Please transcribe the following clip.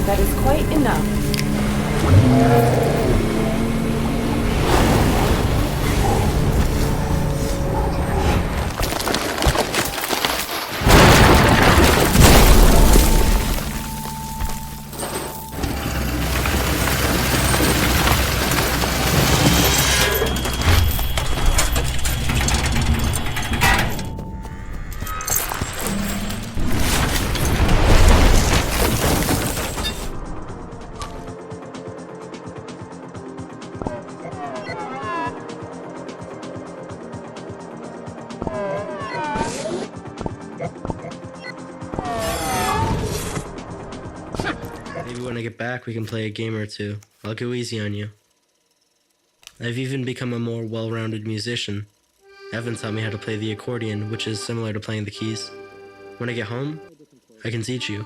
That is quite enough. Maybe when I get back, we can play a game or two. I'll go easy on you. I've even become a more well-rounded musician. Evan taught me how to play the accordion, which is similar to playing the keys. When I get home, I can teach you.